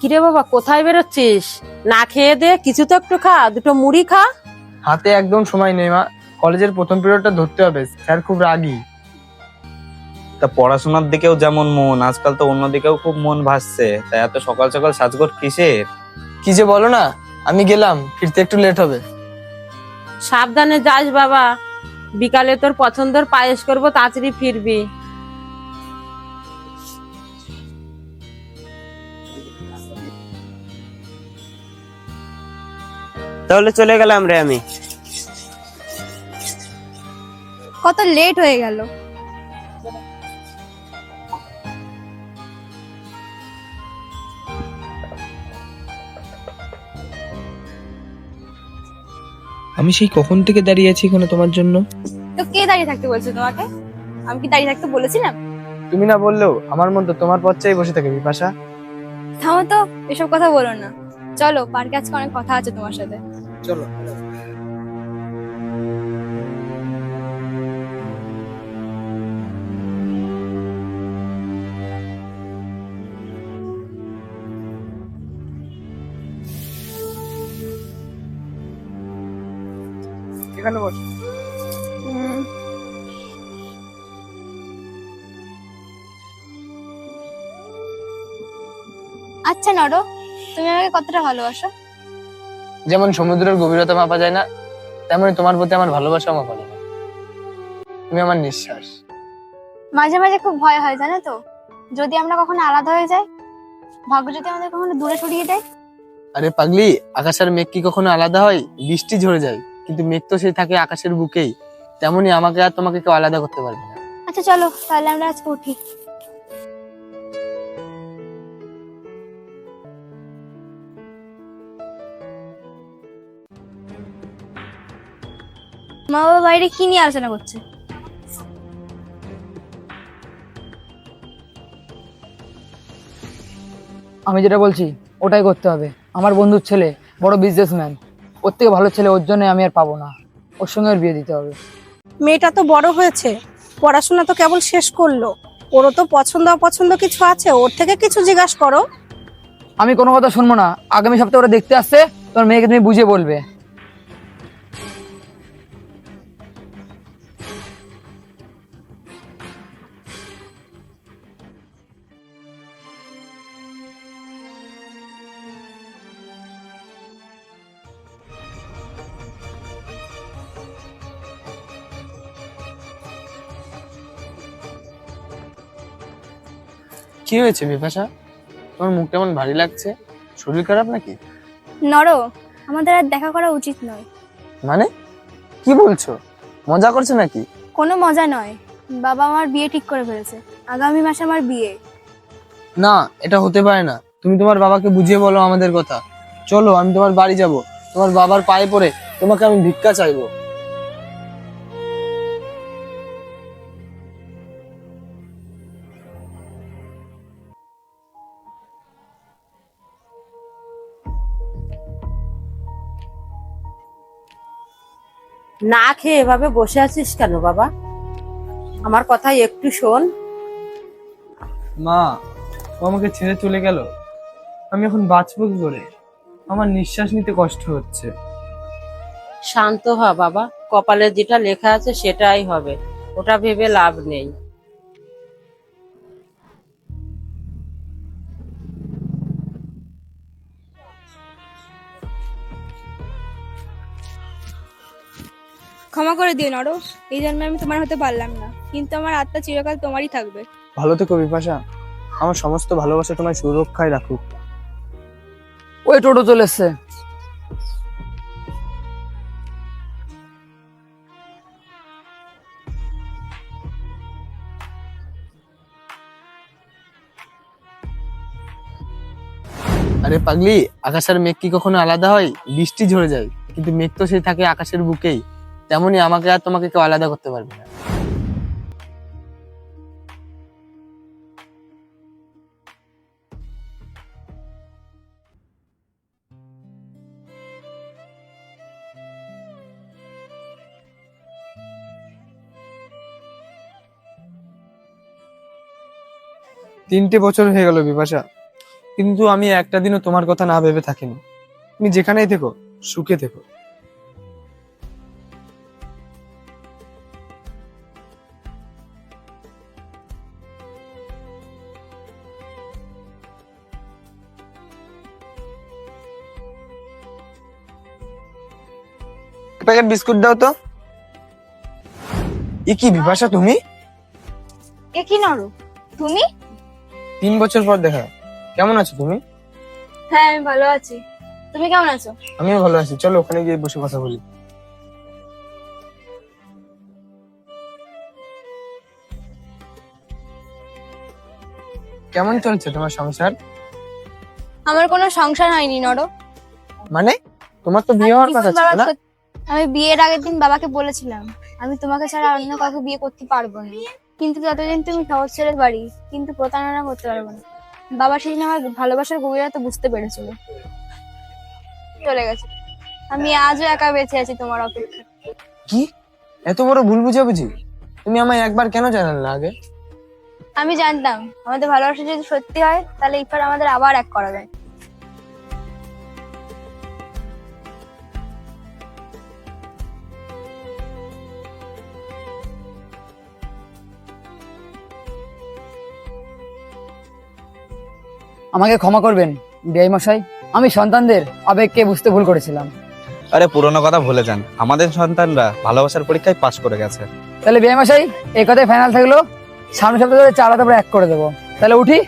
কিরে বাবা, কোথায় বেরোচ্ছিস? না খেয়ে দে, কিছু তো একটু খা, দুটো মুড়ি খা। হাতে একদম সময় নেই মা, কলেজের প্রথম পিরিয়ডটা ধরতে হবে, স্যার খুব রাগী। তা পড়াশোনার দিকেও যেমন মন, আজকাল তো অন্য দিকেও খুব মন ভাসছে। তাই এত সকাল সকাল সাজগোজ কিসের? কি যে বলো না, আমি গেলাম, ফিরতে একটু লেট হবে। সাবধানে যাস বাবা, বিকালে তোর পছন্দের পায়েস করবো, তাড়াতাড়ি ফিরবি। তাহলে চলে গেলাম রে আমি। কত লেট হয়ে গেল। আমি সেই কখন থেকে দাঁড়িয়ে আছি এখানে তোমার জন্য। তো কে দাঁড়িয়ে থাকতে বলছে তোমাকে? আমি কি দাঁড়িয়ে থাকতে বলেছিলাম? তুমি না বললেও আমার মন তো তোমার পথ চাই বসে থাকে বিপাশা। থামো তো, এসব কথা বলো না। চলো, পার্কে আজকে অনেক কথা আছে তোমার সাথে। চলো। এখানে বস। আচ্ছা নরো, তুমি আমাকে কতটা ভালোবাসো? যেমন সমুদ্রের গভীরতা মাপা যায় না, তেমনি তোমার প্রতি আমার ভালোবাসা মাপা যায় না। তুমি আমার নিঃশ্বাস। মাঝে মাঝে খুব ভয় হয়, জানো তো, যদি আমরা কখনো আলাদা হয়ে যাই, ভাগ্য যদি আমাদের কখনো দূরে সরিয়ে দেয়। আরে পাগলি, আকাশ আর মেঘ কি কখনো আলাদা হয়? বৃষ্টি ঝরে যায়, কিন্তু মেঘ তো সেই থাকে আকাশের বুকেই। তেমনি আমাকে আর তোমাকে কেউ আলাদা করতে পারবে না। আচ্ছা চলো, তাহলে আমরা আজকে উঠি। মা বাবা বাইরে কি নিয়ে আলোচনা করছে? আমি যেটা বলছি ওটাই করতে হবে। আমার বন্ধুর ছেলে বড় বিজনেসম্যান, ওর থেকে ভালো ছেলে ওর জন্য আমি আর পাবো না। ওর সঙ্গে ওর বিয়ে দিতে হবে। মেয়েটা তো বড় হয়েছে, পড়াশোনা তো কেবল শেষ করলো। ওরও তো পছন্দ অপছন্দ কিছু আছে, ওর থেকে কিছু জিজ্ঞাসা করো। আমি কোনো কথা শুনবো না। আগামী সপ্তাহে ওরা দেখতে আসছে, তোমার মেয়েকে তুমি বুঝিয়ে বলবে। কি হয়েছে বিপাশা? তোমার মুখটা এমন ভারী লাগছে, শরীর খারাপ নাকি? নরো, আমাদের আর দেখা করা উচিত নয়। মানে কি বলছো? মজা করছো নাকি? কোনো মজা নয়, বাবা আমার বিয়ে ঠিক করে ফেলেছে। আগামী মাসে আমার বিয়ে। না, এটা হতে পারে না। তুমি তোমার বাবাকে বুঝিয়ে বলো আমাদের কথা। চলো, আমি তোমার বাড়ি যাব, তোমার বাবার পায়ে পড়ে তোমাকে আমি ভিক্ষা চাইবো। না খেয়ে এভাবে বসে আছিস কেন বাবা? আমার কথা একটু শোন। মা, ও আমাকে ছেড়ে চলে গেল, আমি এখন বাঁচবো কি করে? আমার নিঃশ্বাস নিতে কষ্ট হচ্ছে। শান্ত হ বাবা, কপালে যেটা লেখা আছে সেটাই হবে, ওটা ভেবে লাভ নেই। ক্ষমা করে দিও নরো, এই জন্মে আমি তোমার হতে পারলাম না, কিন্তু আমার আত্মা চিরকাল তোমারই থাকবে। ভালো থেকো বিপাশা, আমার সমস্ত ভালোবাসা তোমার সুরক্ষায় রাখুক। ওই টোটো চলে এসছে। আরে পাগলি, আকাশ আর মেঘ কি কখনো আলাদা হয়? বৃষ্টি ঝরে যায়, কিন্তু মেঘ তো সেই থাকে আকাশের বুকেই। তেমনি আমাকে আর তোমাকে কেউ আলাদা করতে পারবে না। তিনটে বছর হয়ে গেল বিপাশা, কিন্তু আমি একটা দিনও তোমার কথা না ভেবে থাকিনি। তুমি যেখানেই থেকো সুখে থেকো। প্যাকেট বিস্কুট দাও তো। এ কি বিপাশা, তুমি? এ কি নরু, তুমি? 3 বছর পর দেখা। কেমন আছো তুমি? হ্যাঁ আমি ভালো আছি, তুমি কেমন আছো? আমিও ভালো আছি, চলো ওখানে গিয়ে বসে কথা বলি। কেমন চলছে তোমার সংসার? আমার কোনো সংসার হয়নি নরো। মানে তোমার তো বিয়ে হওয়ার কথা ছিল না? আমি বিয়ের আগের দিন বাবাকে বলেছিলাম আমি তোমাকে ছাড়া অন্য কাউকে বিয়ে করতে পারবো না, কিন্তু ততদিন তুমি শহর ছেড়ে বাড়ি, কিন্তু প্রতারণা করতে পারবো না। বাবা সেদিন আমার ভালোবাসার গভীরতা বুঝতে পেরেছিল, চলে গেছে। আমি আজও একা বেঁচে আছি তোমার অপেক্ষা। কি এত বড় ভুল বুঝাবুঝি? তুমি আমায় একবার কেন জানালে না আগে? আমি জানতাম আমাদের ভালোবাসা যদি সত্যি হয় তাহলে এরপর আমাদের আবার এক করা যায়। আমাকে ক্ষমা করবেন বিআই মশাই, আমি সন্তানদের আবেগকে বুঝতে ভুল করেছিলাম। আরে পুরোনো কথা ভুলে যান, আমাদের সন্তানরা ভালোবাসার পরীক্ষায় পাশ করে গেছে। তাহলে বিআই মশাই এই কথাই ফাইনাল থাকলো, সামনের সপ্তাহে 4 রাত আমরা এক করে দেবো। তাহলে উঠি।